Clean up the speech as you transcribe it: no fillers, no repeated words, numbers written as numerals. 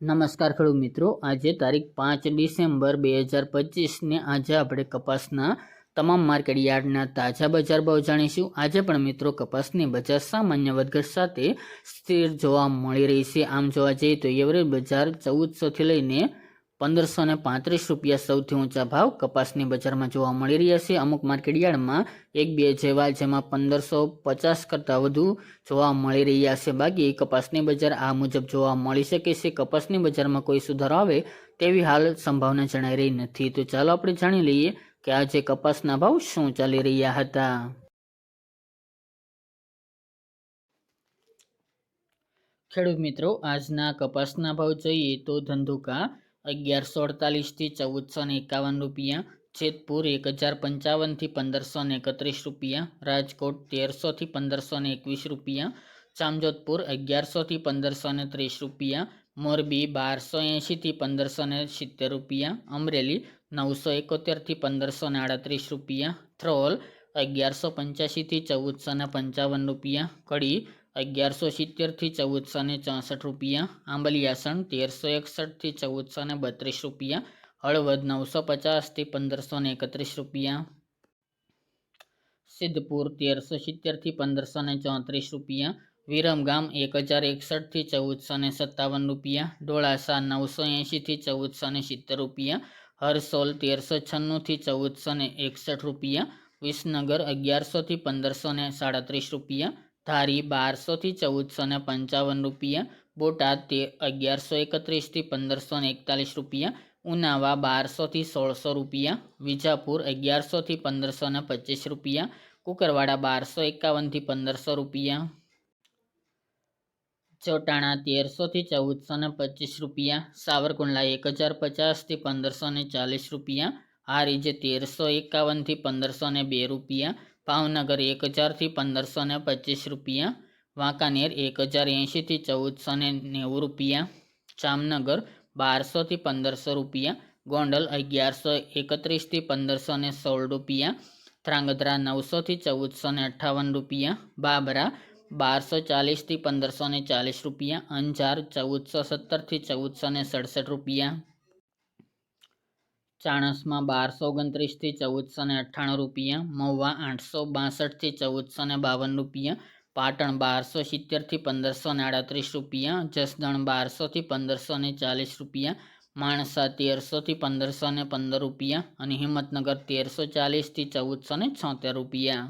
નમસ્કાર ખેડૂત મિત્રો, આજે તારીખ 5 ડિસેમ્બર 2025 ને આજે આપણે કપાસના તમામ માર્કેટ યાર્ડના તાજા બજાર ભાવ જાણીશું। આજે પણ મિત્રો કપાસની બજાર સામાન્ય વધઘટ સાથે સ્થિર જોવા મળી રહી છે। આમ જોવા જઈએ તો એવરેજ બજાર 1400 થી લઈને 1535 રૂપિયા સૌથી ઊંચા ભાવ કપાસની બજારમાં જોવા મળી રહ્યા છે। અમુક માર્કેટ યાર્ડમાં એક બે જેવા જેમાં 1550 કરતાં વધુ જોવા મળી રહ્યા છે। બાકી કપાસની બજાર આ મુજબ જોવા મળી શકે છે। કપાસની બજારમાં કોઈ સુધારો આવે તેવી હાલ સંભાવના જણાઈ રહી નથી। તો ચાલો આપણે જાણી લઈએ કે આજે કપાસના ભાવ શું ચાલી રહ્યા હતા। ખેડૂત મિત્રો, આજના કપાસના ભાવ જોઈએ તો ધંધુકા 1148 થી 1451 રૂપિયા, જેતપુર 1055 થી 1531 રૂપિયા, રાજકોટ 1300 થી 1521 રૂપિયા, જામજોધપુર 1100 થી 1530 રૂપિયા, મોરબી 1280 થી 1570 રૂપિયા, અમરેલી 971 થી 1538 રૂપિયા, થ્રોલ 1185 થી 1455 રૂપિયા, કડી 1170 થી 1464 રૂપિયા, આંબલિયાસણ 1361 થી 1432 રૂપિયા, હળવદ 950 થી 1531 રૂપિયા, સિદ્ધપુર 1370 થી 1534 રૂપિયા, વિરમગામ 1061 થી 1457 રૂપિયા, ડોળાસા 980 થી 1470 રૂપિયા, હરસોલ 1396 થી 1461 રૂપિયા, વિસનગર 1100 થી 1537 રૂપિયા, ધારી 1200 થી 1455 રૂપિયા, બોટાદ 1131 થી 1541 રૂપિયા, ઉનાવા 1200 થી 1600 રૂપિયા, વિજાપુર 1100 થી 1525 રૂપિયા, કુકરવાડા 1251 થી 1500 રૂપિયા, ચોટાણા 1300 થી 1425 રૂપિયા, સાવરકુંડલા 1050 થી 1540 રૂપિયા, હારીજ 1351 થી 1502 રૂપિયા, ભાવનગર 1000 થી 1525 રૂપિયા, વાંકાનેર 1080 થી 1490 રૂપિયા, જામનગર 1200 થી 1500 રૂપિયા, ગોંડલ 1131 થી 1516 રૂપિયા, ધ્રાંગધ્રા 900 થી 1458 રૂપિયા, બાબરા 1240 થી 1540 રૂપિયા, અંજાર 1417 થી 1467 રૂપિયા, ચાણસમાં 1229 થી 1498 રૂપિયા, મહુવા 862 થી 1452 રૂપિયા, પાટણ 1270 થી 1538 રૂપિયા, જસદણ 1200 થી 1540 રૂપિયા, માણસા 1300 થી 1515 રૂપિયા અને હિંમતનગર 1340 થી 1476 રૂપિયા।